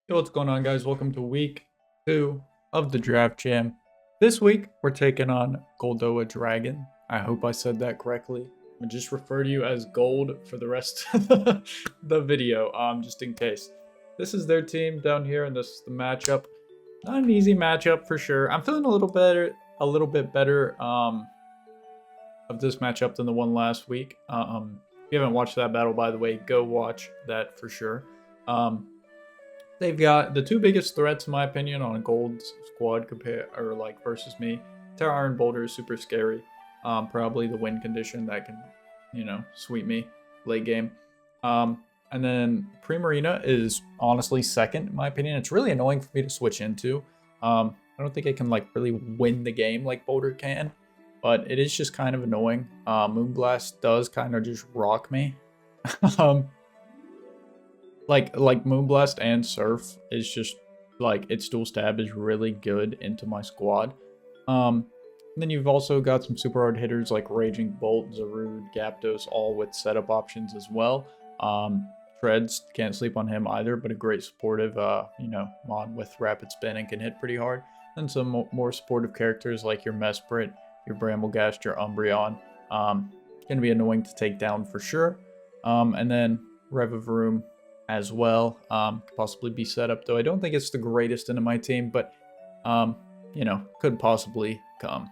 Yo, what's going on, guys? Welcome to week 2 of the Draft Jam. This week, we're taking on Goldoa Dragon. I hope I said that correctly. I'm gonna just refer to you as Gold for the rest of the video, just in case. This is their team down here, and this is the matchup. Not an easy matchup for sure. I'm feeling a little bit better of this matchup than the one last week. If you haven't watched that battle, by the way, go watch that for sure. They've got the two biggest threats, in my opinion, on a Gold's squad versus me. Terra Iron Boulder is super scary. Probably the win condition that can, sweep me late game. And then Primarina is honestly second, in my opinion. It's really annoying for me to switch into. I don't think it can really win the game like Boulder can, but it is just kind of annoying. Moonblast does kind of just rock me. Like Moonblast and Surf is just its dual stab is really good into my squad. Then you've also got some super hard hitters like Raging Bolt, Zarude, ZAPDOS, all with setup options as well. Treads, can't sleep on him either, but a great supportive mod with rapid spin and can hit pretty hard. And some more supportive characters like your Mesprit, your Bramblegast, your Umbreon. Gonna be annoying to take down for sure. And then Revavroom as well, could possibly be set up, though I don't think it's the greatest into my team, but could possibly come.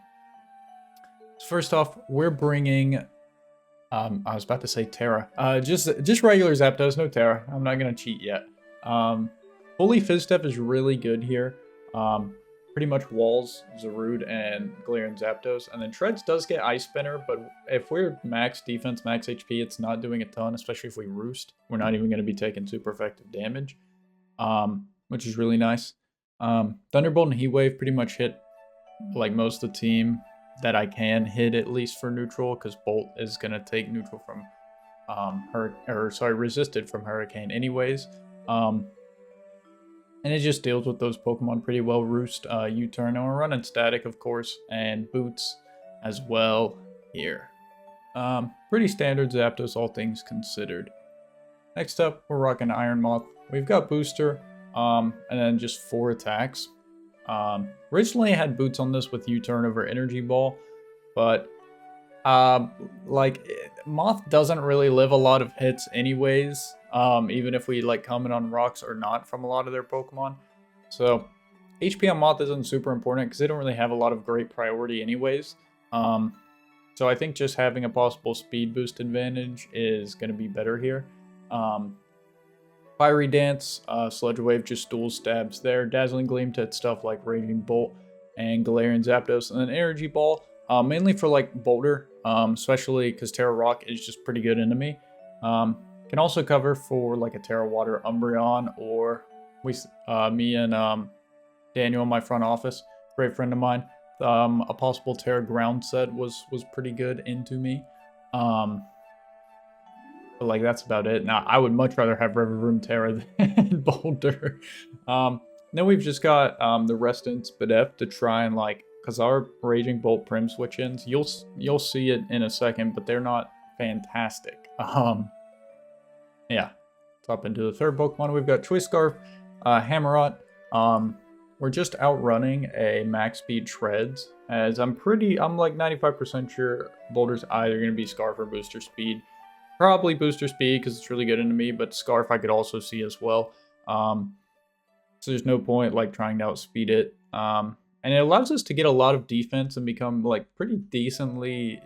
So first off, we're bringing I was about to say Terra, just regular Zapdos, no Terra. I'm not gonna cheat yet. Fully Fizzstep is really good here. Pretty much walls Zarude and Galarian Zapdos, and then Treads does get Ice Spinner, but if we're max defense, max HP, it's not doing a ton, especially if we roost. We're not even going to be taking super effective damage, which is really nice. Thunderbolt and Heat Wave pretty much hit most of the team that I can hit, at least for neutral, because Bolt is going to take neutral from resisted from Hurricane anyways. And it just deals with those Pokemon pretty well. Roost, U-Turn, and we're running Static, of course, and Boots as well here. Pretty standard Zapdos, all things considered. Next up, we're rocking Iron Moth. We've got Booster, and then just 4 attacks. Originally I had Boots on this with U-Turn over Energy Ball, but Moth doesn't really live a lot of hits anyways, even if we comment on rocks or not from a lot of their Pokemon. So HP on Moth isn't super important because they don't really have a lot of great priority anyways. So I think just having a possible speed boost advantage is going to be better here. Fiery Dance, Sludge Wave just dual stabs there. Dazzling Gleam to hit stuff like Raging Bolt and Galarian Zapdos, and then Energy Ball, mainly for Boulder, especially because Terra Rock is just pretty good into me. Can also cover for a Terra Water Umbreon, or me and Daniel in my front office, great friend of mine. A possible Terra Ground set was pretty good into me. But that's about it. Now I would much rather have Revavroom Terra than Boulder. Then we've just got the Restant Spadef to try and because our Raging Bolt Prim switch-ins, you'll see it in a second, but they're not fantastic. Yeah. Let's hop into the third Pokemon. We've got Choice Scarf, Hammerot. We're just outrunning a max speed Treads, as I'm 95% sure Boulder's either going to be Scarf or Booster Speed. Probably Booster Speed because it's really good into me, but Scarf I could also see as well. So there's no point trying to outspeed it. And it allows us to get a lot of defense and become pretty decently,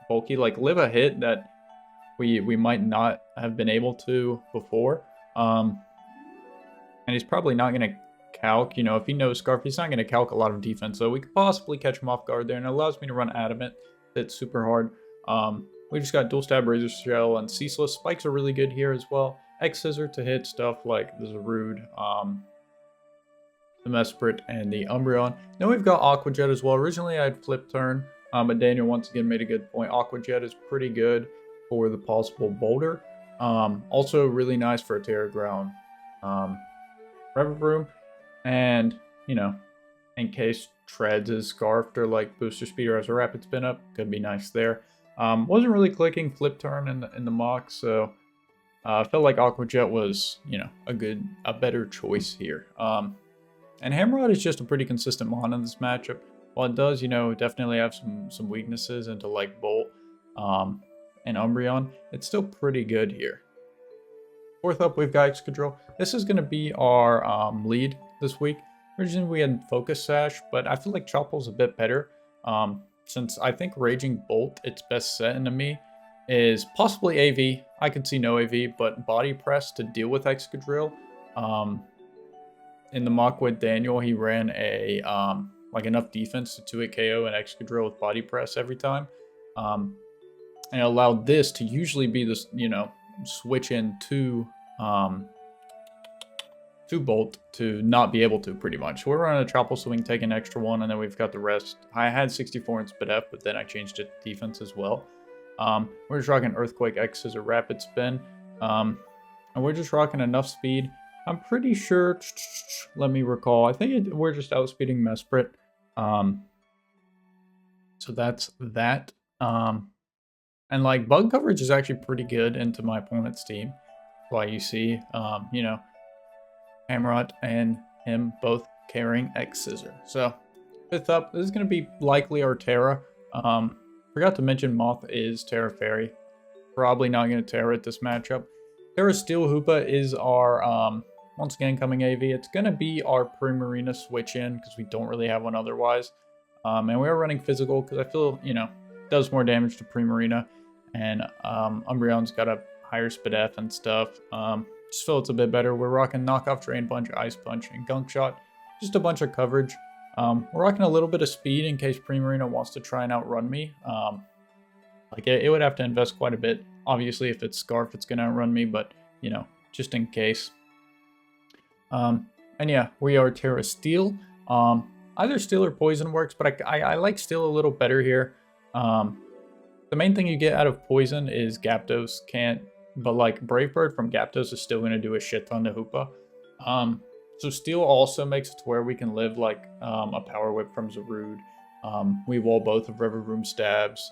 bulky. Live a hit that we might not have been able to before. And he's probably not going to calc, if he knows Scarf, he's not going to calc a lot of defense. So we could possibly catch him off guard there, and it allows me to run Adamant. Hit super hard. We just got Dual Stab, Razor Shell, and Ceaseless. Spikes are really good here as well. X-Scissor to hit stuff like the Zarude, the Mesprit, and the Umbreon. Then we've got Aqua Jet as well. Originally I had Flip Turn, but Daniel once again made a good point. Aqua Jet is pretty good for the possible Boulder. Also really nice for a Terra Ground. Revavroom, and, in case Treads is Scarfed or Booster Speed or has a Rapid Spin Up, could be nice there. Wasn't really clicking Flip Turn in the mock, so I felt like Aqua Jet was, you know, a better choice here. And Hammerod is just a pretty consistent mon in this matchup. While it does, you know, definitely have some weaknesses into like Bolt and Umbreon, it's still pretty good here. Fourth up, we've got Excadrill. This is going to be our lead this week. Originally, we had Focus Sash, but I feel like Chopple's a bit better. Since I think Raging Bolt, its best set into me, is possibly AV. I could see no AV, but Body Press to deal with Excadrill. In the mock with Daniel, he ran a like enough defense to 2-hit KO and Excadrill with Body Press every time. And it allowed this to usually be this, you know, switch in to Bolt to not be able to, pretty much. We're running a Chopple, so we can take an extra one, and then we've got the rest. I had 64 in Spit F, but then I changed it to defense as well. We're just rocking Earthquake X as a rapid spin. And we're just rocking enough speed. I'm pretty sure, let me recall, I think we're just outspeeding Mesprit. So that's that. And like bug coverage is actually pretty good into my opponent's team. That's why you see, you know, Hammerot and him both carrying X Scissor. So fifth up, this is going to be likely our Terra. Forgot to mention Moth is Terra Fairy. Probably not going to Terra at this matchup. Terra Steel Hoopa is our, once again, coming AV. It's going to be our Primarina switch in because we don't really have one otherwise. And we are running physical because I feel, you know, does more damage to Primarina. And Umbreon's got a higher Spit F and stuff. Just feel it's a bit better. We're rocking Knockoff, Drain Punch, Ice Punch, and Gunk Shot. Just a bunch of coverage. We're rocking a little bit of speed in case Primarina wants to try and outrun me. Like it would have to invest quite a bit. Obviously, if it's Scarf, it's going to outrun me, but, you know, just in case. And yeah, we are Terra Steel. Either Steel or Poison works, but I like Steel a little better here. The main thing you get out of Poison is ZAPDOS can't, but like Brave Bird from ZAPDOS is still going to do a shit ton to Hoopa. So Steel also makes it to where we can live like a Power Whip from Zarude. We wall both of River Room Stabs.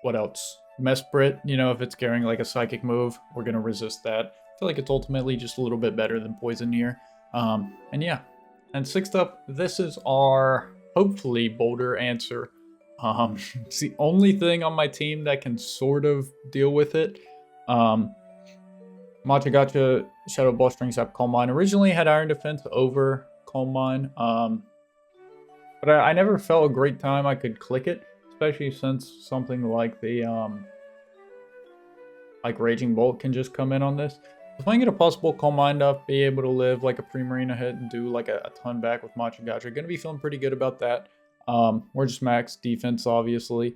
What else? Mesprit, you know, if it's carrying like a Psychic move, we're going to resist that. I feel like it's ultimately just a little bit better than Poison here. And yeah. And sixth up, this is our, hopefully, Boulder answer. It's the only thing on my team that can sort of deal with it. Machagacha, Shadow Ball, String Sap, Calm Mind. Originally had Iron Defense over Calm Mind. But I never felt a great time I could click it. Especially since something like the, like Raging Bolt can just come in on this. If I can get a possible Calm Mind up, be able to live like a Primarina hit and do like a ton back with Machagacha, gonna be feeling pretty good about that. We're just max defense, obviously.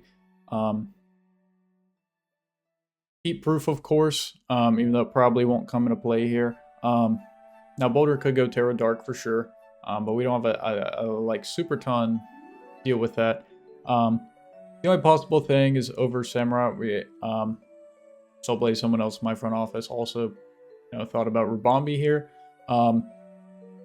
Heat Proof, of course, even though it probably won't come into play here. Now, Boulder could go Terra Dark for sure, but we don't have a like super ton deal with that. The only possible thing is over Samurott. We Soul Blaze, someone else in my front office, also, you know, thought about Rubambi here. While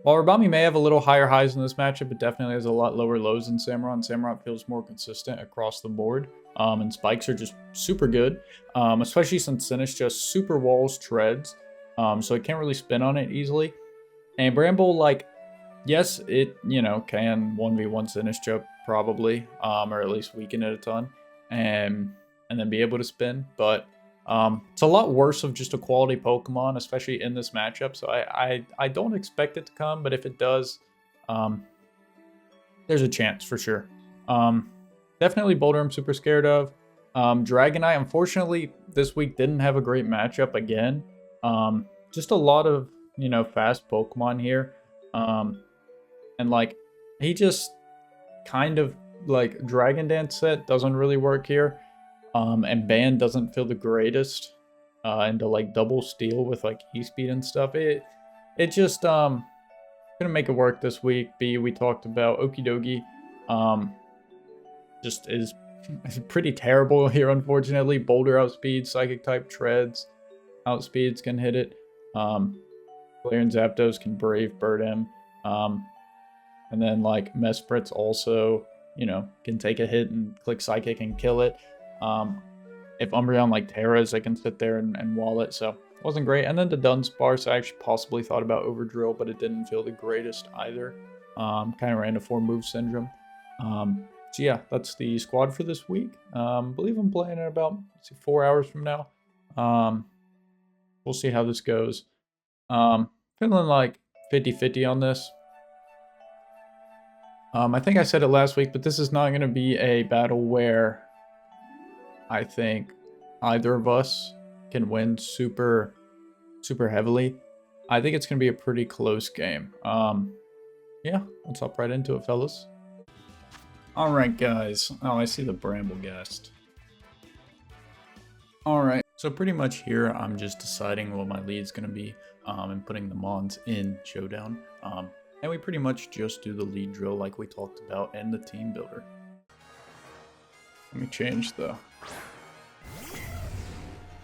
Rubambi may have a little higher highs in this matchup, it definitely has a lot lower lows than Samurott. And Samurott feels more consistent across the board. And spikes are just super good, especially since Sinnoh just super walls treads, so it can't really spin on it easily. And Bramble, like, yes, it, you know, can 1v1 Sinnoh probably, or at least weaken it a ton, and then be able to spin. But it's a lot worse of just a quality Pokemon, especially in this matchup. So I don't expect it to come, but if it does, there's a chance for sure. Definitely Boulder I'm super scared of. Dragonite, unfortunately, this week didn't have a great matchup again. Just a lot of, you know, fast Pokemon here. And like, he just kind of like Dragon Dance set doesn't really work here. And Band doesn't feel the greatest into like double steel with like E-speed and stuff. It just couldn't make it work this week. We talked about Okidogi. Just is pretty terrible here, unfortunately. Boulder outspeeds, Psychic type treads. Outspeeds can hit it. Flare and Zapdos can Brave Bird him. And then like Mesprit's also, you know, can take a hit and click Psychic and kill it. if Umbreon like Terras, I can sit there and wall it, so it wasn't great. And then the Dunsparce, I actually possibly thought about Overdrill, but it didn't feel the greatest either. Kind of ran to 4-move syndrome. So yeah, that's the squad for this week. Believe I'm playing in about 4 hours from now. We'll see how this goes. Feeling like 50-50 on this. I think I said it last week, but this is not going to be a battle where I think either of us can win super heavily. I think it's going to be a pretty close game. Yeah, let's hop right into it, fellas. Alright, guys. Oh, I see the Brambleghast. Alright, so pretty much here I'm just deciding what my lead's going to be and putting the Mons in Showdown. And we pretty much just do the lead drill like we talked about in the team builder. Let me change the...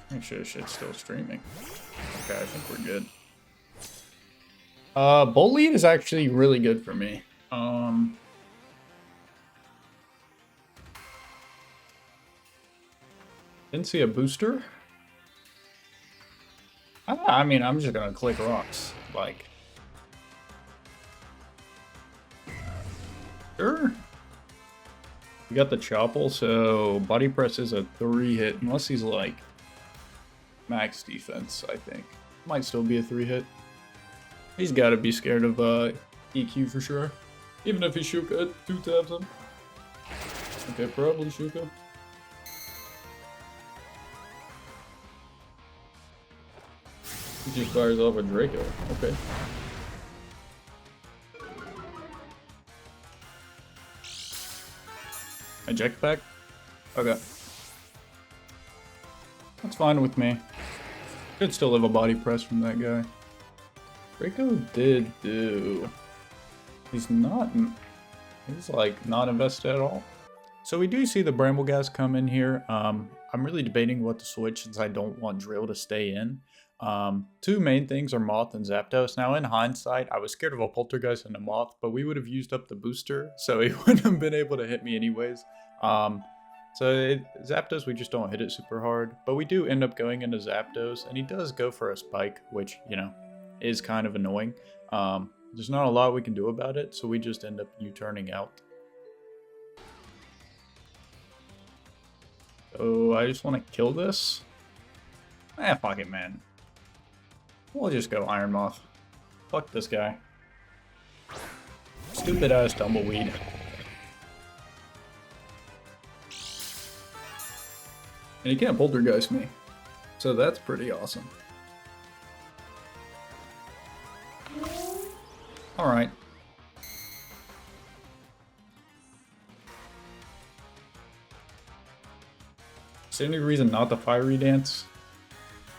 Make sure this shit's still streaming. Okay, I think we're good. Bull lead is actually really good for me. Didn't see a booster. I mean, I'm just gonna click rocks. Like... Sure. We got the Choppel, so body press is a 3-hit, unless he's like max defense, I think. Might still be a 3-hit. He's gotta be scared of EQ for sure. Even if he Shuka 2-tabs him. Okay, probably Shuka. He just fires off a Draco. Okay. Eject back? Okay. That's fine with me. Could still have a body press from that guy. Draco did do... He's not... He's like not invested at all. So we do see the Brambleghast come in here. I'm really debating what to switch since I don't want Drill to stay in. Two main things are Moth and ZAPDOS. Now in hindsight, I was scared of a Poltergeist and a Moth, but we would have used up the booster, so he wouldn't have been able to hit me anyways. ZAPDOS, we just don't hit it super hard, but we do end up going into ZAPDOS, and he does go for a spike, which, you know, is kind of annoying. There's not a lot we can do about it, so we just end up U-turning out. So I just want to kill this. Fuck it, man. We'll just go Iron Moth. Fuck this guy. Stupid ass Tumbleweed. And he can't Poltergeist me. So that's pretty awesome. Alright. Is there any reason not to Fiery Dance?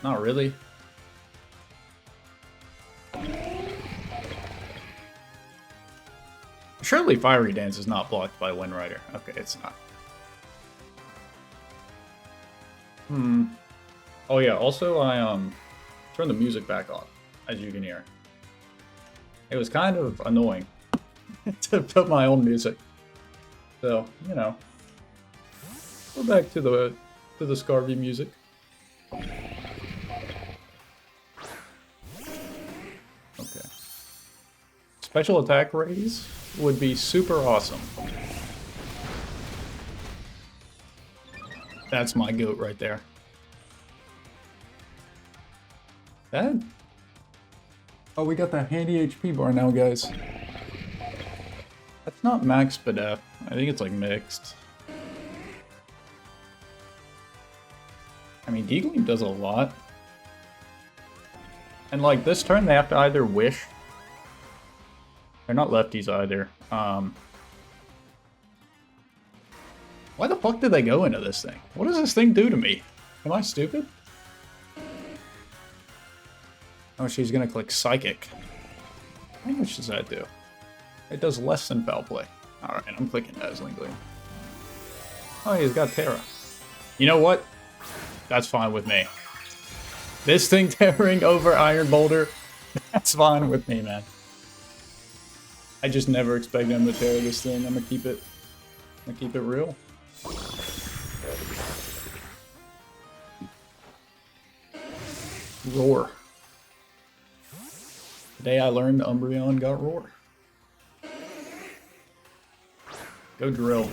Not really. Surely Fiery Dance is not blocked by Wind Rider. Okay, it's not. Oh yeah, also I turned the music back off, as you can hear. It was kind of annoying to put my own music. So, you know. Go back to the Scarvy music. Okay. Special attack raise would be super awesome. That's my goat right there. That? Oh, we got that handy HP bar now, guys. That's not max Spadef. I think it's like mixed. I mean, D-Gleam does a lot. And like this turn, they have to either wish. They're not lefties either. Why the fuck did they go into this thing? What does this thing do to me? Am I stupid? Oh, she's gonna click Psychic. How much does that do? It does less than Foul Play. Alright, I'm clicking Dazzling Gleam. Oh, he's got Terra. You know what? That's fine with me. This thing tearing over Iron Boulder, that's fine with me, man. I just never expect him to tear this thing. I'm gonna keep it real. Roar. Today I learned Umbreon got Roar. Go Drill.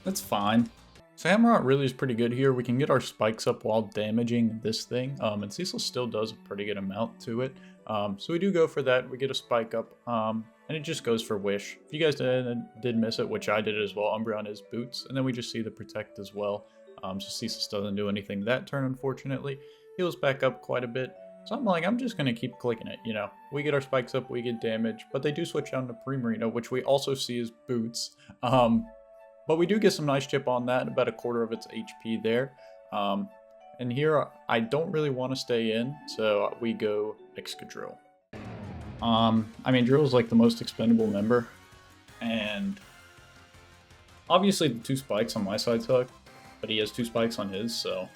That's fine. So Hammerot really is pretty good here. We can get our spikes up while damaging this thing. And Cecil still does a pretty good amount to it. So we do go for that. We get a spike up. And it just goes for Wish. If you guys did miss it, which I did as well, Umbreon is Boots. And then we just see the Protect as well. So Cecil doesn't do anything that turn, unfortunately. Heals back up quite a bit. So I'm just going to keep clicking it, you know. We get our spikes up, we get damage. But they do switch down to Primarina, which we also see as Boots. But we do get some nice chip on that, about a quarter of its HP there. And here, I don't really want to stay in, so we go Excadrill. I mean, Drill is like the most expendable member. And obviously the 2 spikes on my side suck, but he has 2 spikes on his, so.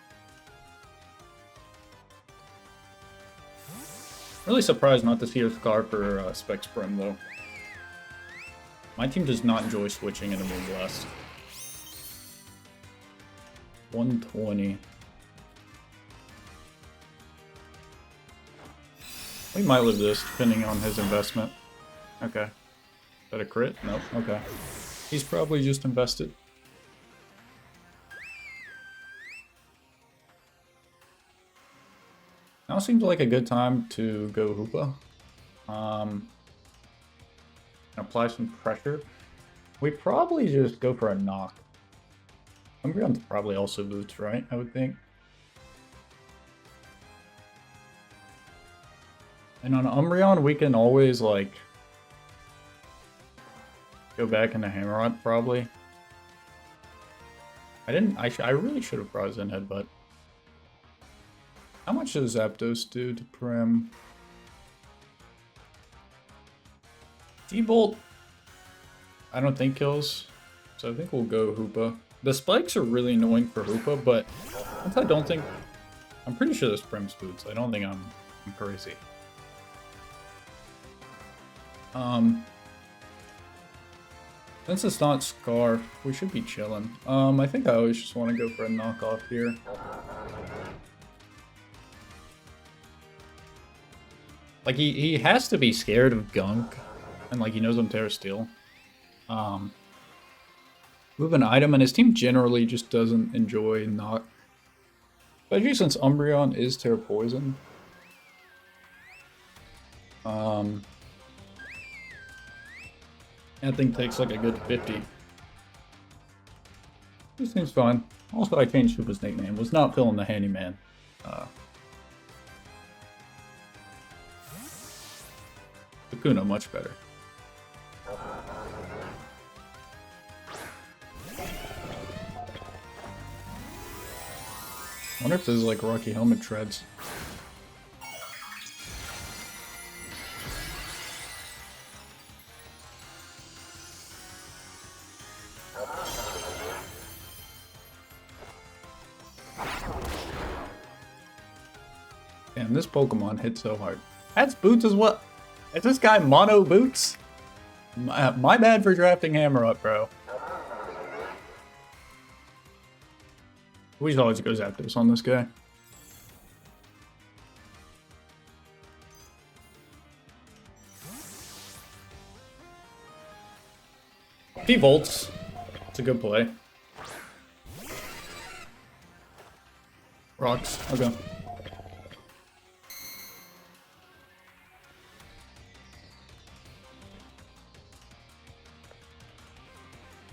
Really surprised not to see a Scarf or Specs Brim, though. My team does not enjoy switching into Moonblast. 120. We might live this, depending on his investment. Okay. Is that a crit? Nope. Okay. He's probably just invested. Now seems like a good time to go Hoopa. Apply some pressure. We probably just go for a knock. Umbreon's probably also Boots, right? I would think. And on Umbreon, we can always, like, go back into Hammerot, probably. I really should have brought Zen Headbutt. How much does ZAPDOS do to Prim? D-Bolt, I don't think kills, so I think we'll go Hoopa. The spikes are really annoying for Hoopa, but I'm pretty sure this Prim's Boots. I don't think I'm crazy. Since it's not Scarf, we should be chilling. I think I always just want to go for a knockoff here. Like, he has to be scared of Gunk, and like he knows I'm Terra Steel. Move an item, and his team generally just doesn't enjoy knock. Especially since Umbreon is Terra Poison. That thing takes like a good 50. This seems fine. Also, I changed Hoopa's nickname. Was not feeling the handyman. Kakuna, much better. I wonder if there's like Rocky Helmet treads. Damn, this Pokemon hits so hard. That's Boots as well. Is this guy mono Boots? My bad for drafting Hammer Up, bro. We should always go ZAPDOS on this guy. If he volts, it's a good play. Rocks, okay.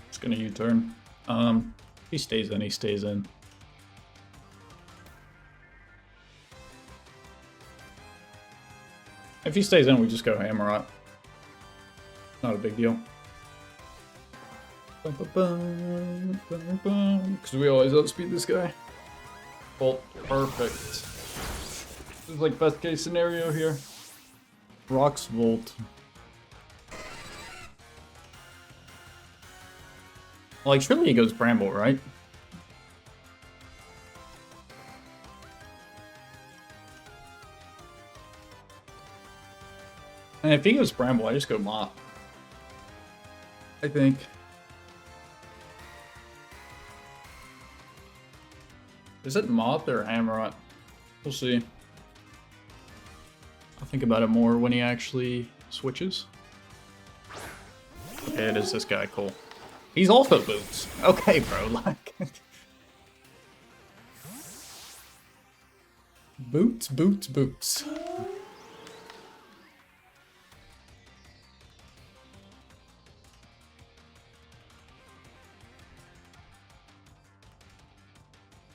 Just gonna U-turn. He stays in, he stays in. If he stays in, we just go Hammerot. Not a big deal. Because we always outspeed this guy. Bolt, perfect. This is like best case scenario here. Rocks Volt. Like, surely he goes Bramble, right? And if he goes Bramble, I just go Mop. I think. Is it Moth or Hammerot? We'll see. I'll think about it more when he actually switches. Okay, it is this guy. Cool. He's also Boots. Okay, bro. Like... Boots, boots, boots.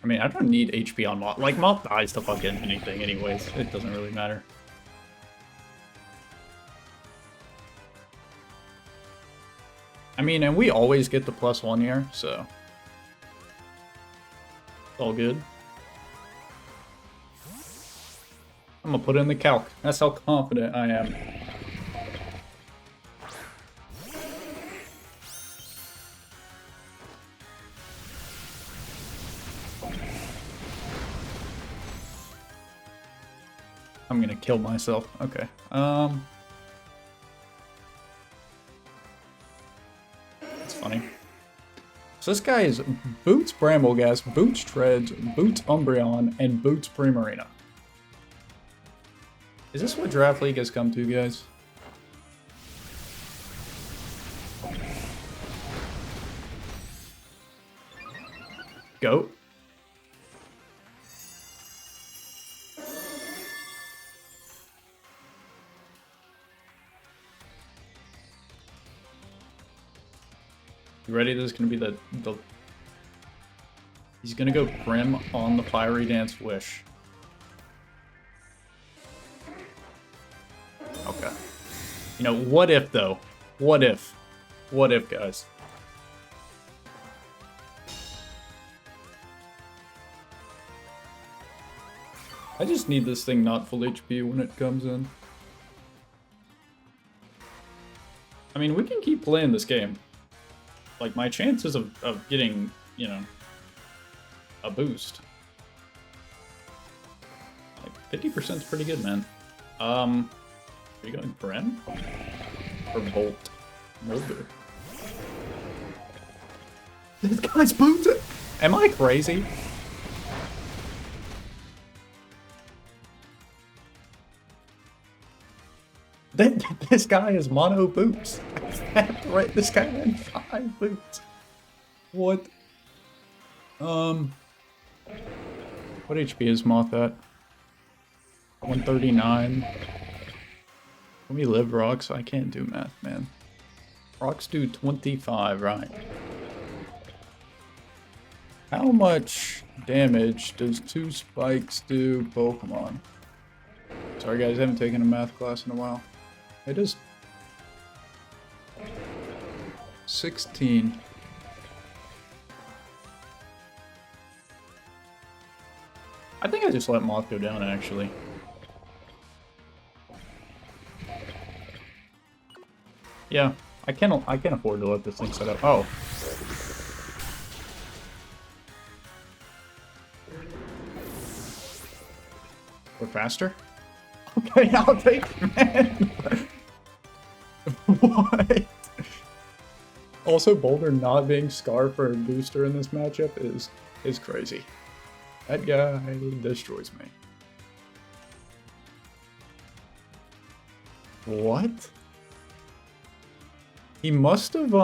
I mean, I don't need HP on Moth. Like, Moth dies to fucking anything anyways. It doesn't really matter. I mean, and we always get the +1 here, so... It's all good. I'm gonna put it in the calc. That's how confident I am. I'm gonna kill myself. Okay. That's funny. So this guy is Boots Brambleghast, Boots Treads, Boots Umbreon, and Boots Primarina. Is this what Draft League has come to, guys? Goat. You ready? This is gonna be the he's gonna go Prim on the Fiery Dance Wish. Okay. You know, what if though? What if? What if, guys? I just need this thing not full HP when it comes in. I mean, we can keep playing this game. Like, my chances of getting, you know, a boost. Like, 50% is pretty good, man. Are you going Bren? Or Bolt? Molder. This guy's booted! Am I crazy? This guy is mono boots. Right, this guy had 5 boots. What? What HP is Moth at? 139. Can we live rocks? I can't do math, man. Rocks do 25, right? How much damage does 2 spikes do Pokemon? Sorry guys, I haven't taken a math class in a while. It is 16. I think I just let Moth go down, actually. Yeah, I can't afford to let this thing set up. Oh. We're faster? Okay, I'll take it, man. What? Also, Boulder not being Scar for a booster in this matchup is crazy. That guy destroys me. What? He must have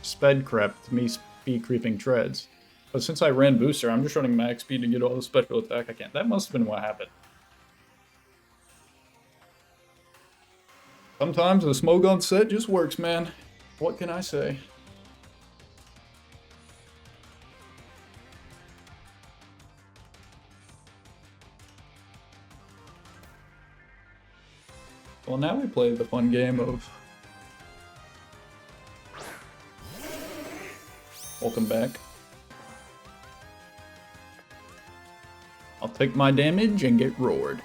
sped crept me speed creeping treads. But since I ran booster, I'm just running max speed to get all the special attack I can. That must have been what happened. Sometimes the Smogon set just works, man. What can I say? Well, now we play the fun game of... Welcome back. I'll take my damage and get roared.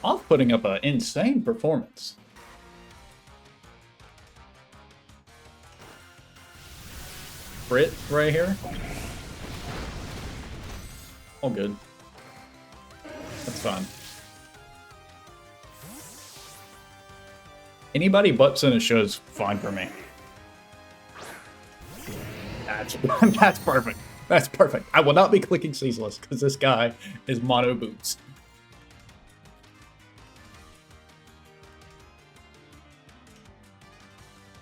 I'm putting up an insane performance. Crit right here. All good. That's fine. Anybody butts in a show is fine for me. That's perfect. That's perfect. I will not be clicking ceaseless because this guy is mono boots.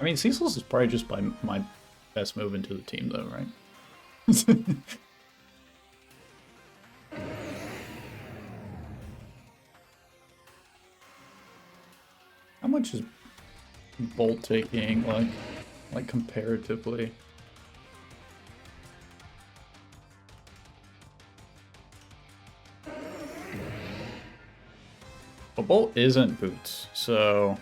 I mean, ceaseless is probably just my best move into the team, though, right? How much is Bolt taking, like comparatively? But Bolt isn't boots, so...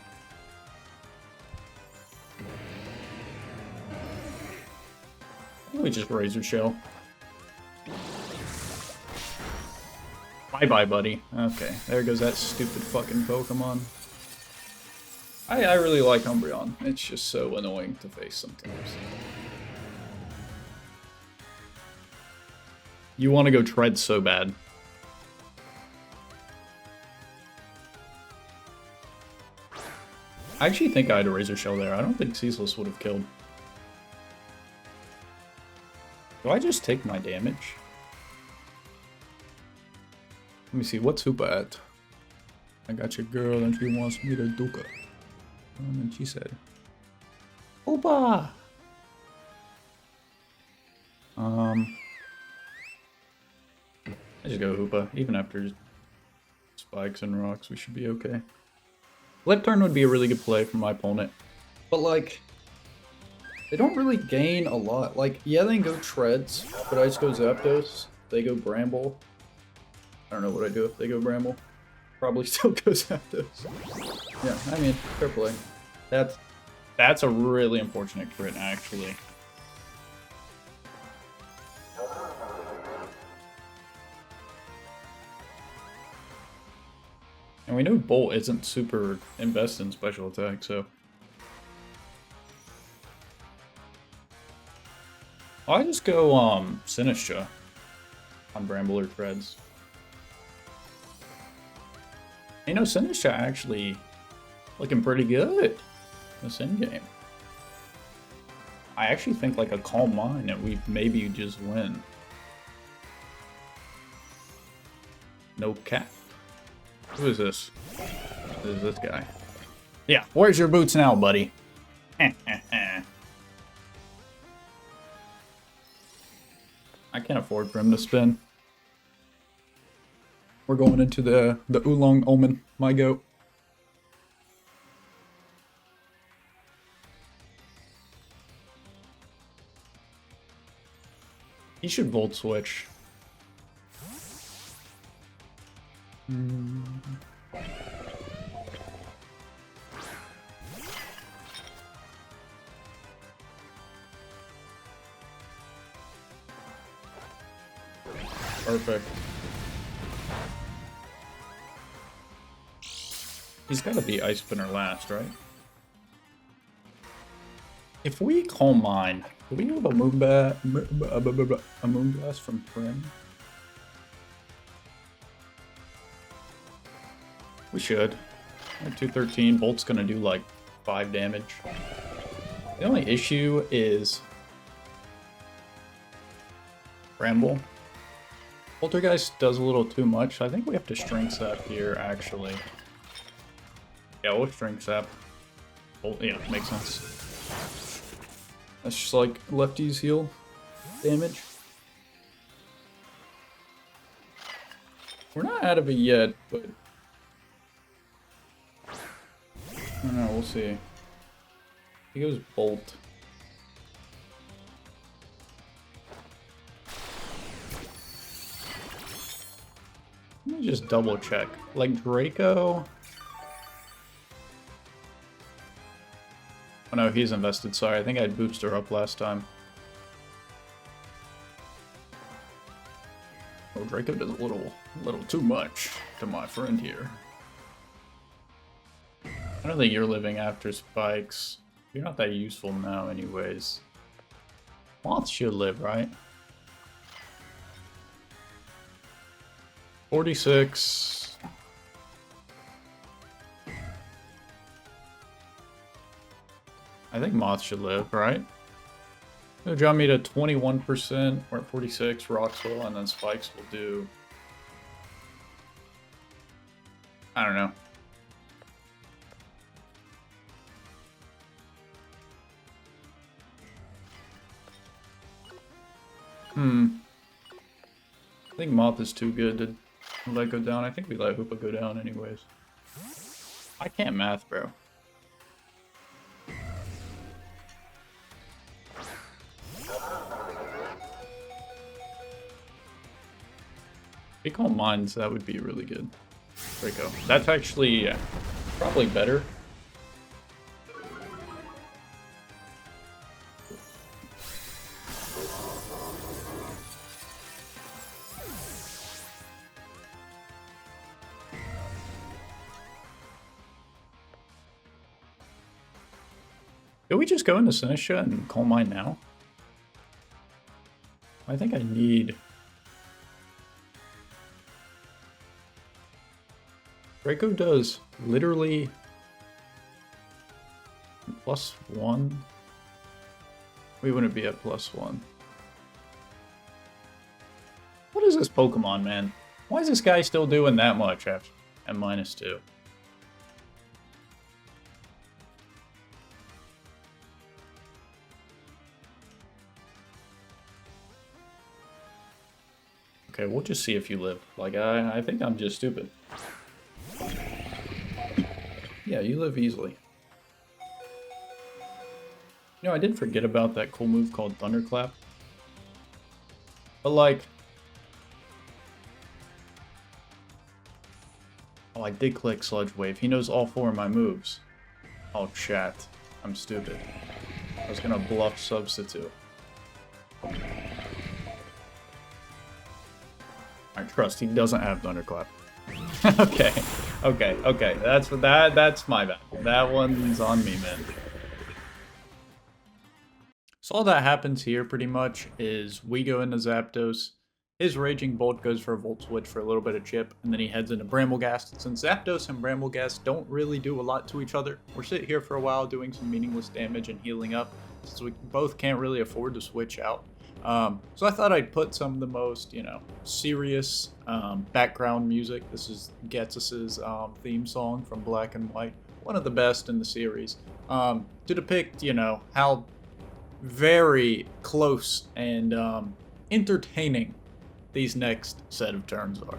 We just Razor Shell. Bye-bye, buddy. Okay, there goes that stupid fucking Pokemon. I really like Umbreon. It's just so annoying to face sometimes. You want to go Tread so bad. I actually think I had a Razor Shell there. I don't think Ceaseless would have killed. Do I just take my damage? Let me see, what's Hoopa at? I got your girl and she wants me to duke her. And then she said, Hoopa! I just go Hoopa. Even after spikes and rocks, we should be okay. Left turn would be a really good play for my opponent. But like, they don't really gain a lot. Like, yeah, they can go Treads, but I just go Zapdos. They go Bramble. I don't know what I do if they go Bramble. Probably still go Zapdos. Yeah, I mean, fair play. That's a really unfortunate crit, actually. And we know Bolt isn't super invested in special attack, so... I just go, Sinistra on Bramble or Treads. You know, Sinistra actually looking pretty good this endgame. I actually think like a Calm Mind that we maybe just win. No cap. Who is this? Who is this guy? Yeah, where's your boots now, buddy? I can't afford for him to spin. We're going into the Oolong Omen, my goat. He should Volt Switch. Perfect. He's got to be Ice Spinner last, right? If we Calm Mind, do we have a Moonblast from Prim? We should. Like 213, Bolt's gonna do like 5 damage. The only issue is Bramble. Poltergeist does a little too much. I think we have to Strength Sap here, actually. Yeah, we'll Strength Sap. Oh, yeah, makes sense. That's just like lefty's heal damage. We're not out of it yet, but... I don't know, we'll see. He goes Bolt. Let me just double check. Like Draco... Oh no, he's invested, sorry. I think I had Booster up last time. Oh, Draco does a little too much to my friend here. I don't think you're living after spikes. You're not that useful now anyways. Moth should live, right? 46. I think Moth should live, right? It'll drop me to 21%. We're at 46. Roxwell, and then spikes will do. I don't know. I think Moth is too good to let go down. I think we let Hoopa go down anyways. I can't math, bro. Recall Mines, that would be really good. Draco. That's actually probably better. Did we just go into Sinistra and Coal Mine now? I think I need... Draco does literally +1. We wouldn't be at +1. What is this Pokemon, man? Why is this guy still doing that much after at -2? Okay, we'll just see if you live. Like, I think I'm just stupid. Yeah, you live easily. You know, I did forget about that cool move called Thunderclap. But like... Oh, I did click Sludge Wave. He knows all 4 of my moves. Oh, chat. I'm stupid. I was gonna bluff Substitute. I trust he doesn't have Thunderclap. Okay. That's my bad. That one's on me, man. So all that happens here pretty much is we go into ZAPDOS, his Raging Bolt goes for a Volt Switch for a little bit of chip, and then he heads into Brambleghast. Since ZAPDOS and Brambleghast don't really do a lot to each other, we're sitting here for a while doing some meaningless damage and healing up, since we both can't really afford to switch out. So I thought I'd put some of the most, you know, serious background music. This is Ghetsis' theme song from Black and White, one of the best in the series, to depict, you know, how very close and entertaining these next set of turns are.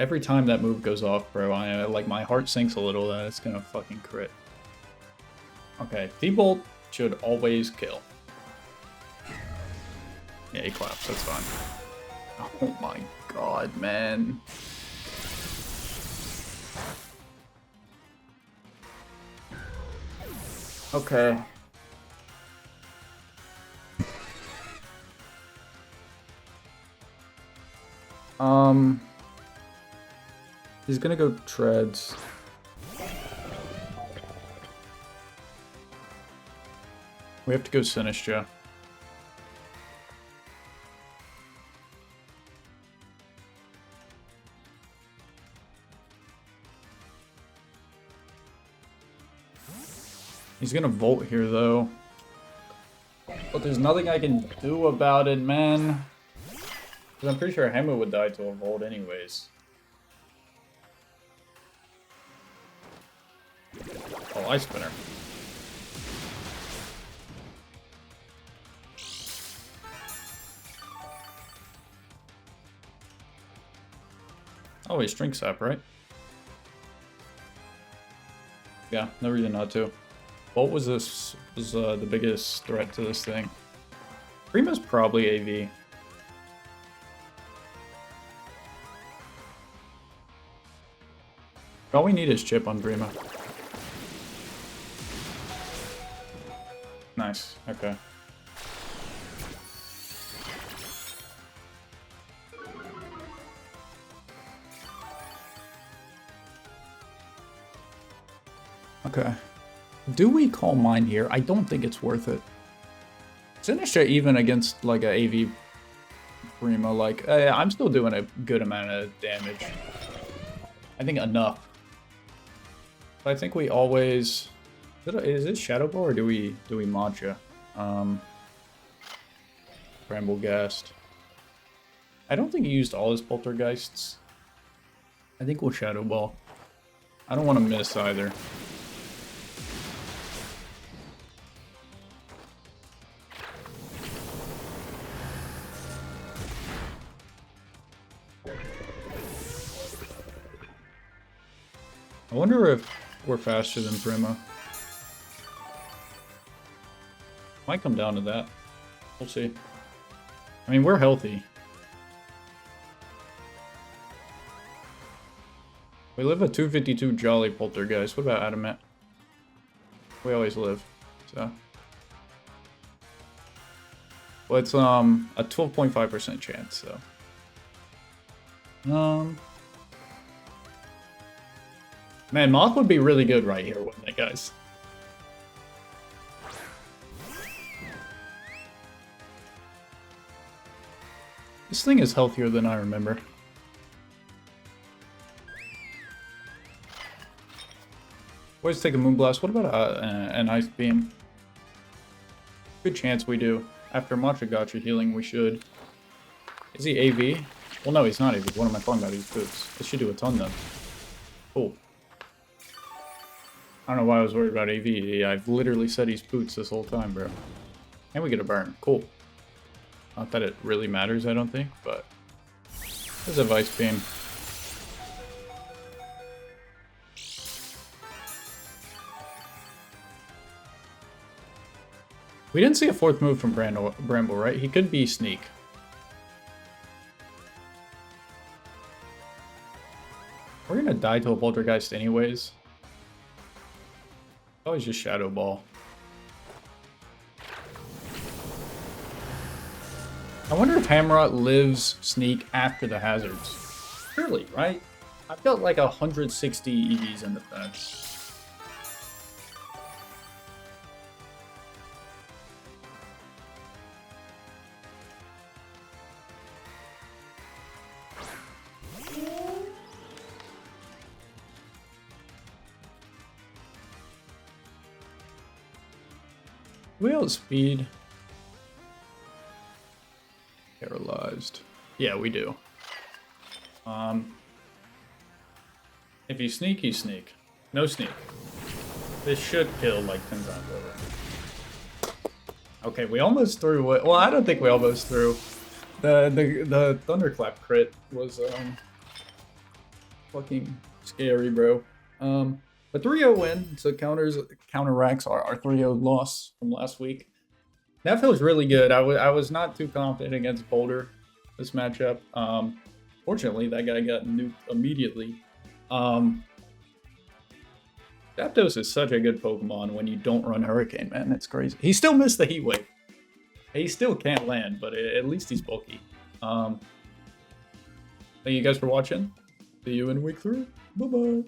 Every time that move goes off, bro, like my heart sinks a little that it's gonna fucking crit. Okay, T-Bolt should always kill. Yeah, he claps, that's fine. Oh my god, man. Okay. He's gonna go treads. We have to go Sinistra. He's gonna Volt here though. But there's nothing I can do about it, man. Because I'm pretty sure Hammer would die to a Volt anyways. Oh, Ice Spinner. Oh, he's Drink Sap, right? Yeah, no reason not to. What was the biggest threat to this thing? Prima's probably AV. All we need is chip on Prima. Nice, okay. Okay. Do we call mine here? I don't think it's worth it. Sinistra even against like a AV Prima, like I'm still doing a good amount of damage. I think enough. But I think we always is it Shadow Ball or do we Matcha? Bramble Ghast. I don't think he used all his Poltergeists. I think we'll Shadow Ball. I don't want to miss either. I wonder if we're faster than Prima. Might come down to that. We'll see. I mean, we're healthy. We live a 252 Jolly Poltergeist. What about Adamant? We always live, so. Well, it's a 12.5% chance, so. Man, Moth would be really good right here, wouldn't it, guys? This thing is healthier than I remember. Always take a Moonblast. What about an Ice Beam? Good chance we do. After Matcha Gotcha healing, we should. Is he AV? Well, no, he's not AV. What am I talking about? He's boots. This should do a ton, then. Cool. I don't know why I was worried about AV. I've literally said he's boots this whole time, bro. And we get a burn. Cool. Not that it really matters, I don't think, but... There's a Vice Beam. We didn't see a fourth move from Bramble, right? He could be Sneak. We're gonna die to a Poltergeist anyways. Always just Shadow Ball. I wonder if Hamrot lives Sneak after the hazards. Surely, right? I've got like 160 EVs in the bench. We outspeed. Paralyzed. Yeah, we do. If you sneak, you sneak. No sneak. This should kill like 10 times over. Okay, we almost threw it. Well, I don't think we almost threw. The Thunderclap crit was fucking scary, bro. But 3-0 win, so counteracts our 3-0 loss from last week. That feels really good. I was not too confident against Boulder this matchup. Fortunately, that guy got nuked immediately. ZAPDOS is such a good Pokemon when you don't run Hurricane, man. It's crazy. He still missed the Heat Wave. He still can't land, but at least he's bulky. Thank you guys for watching. See you in week 3. Bye-bye.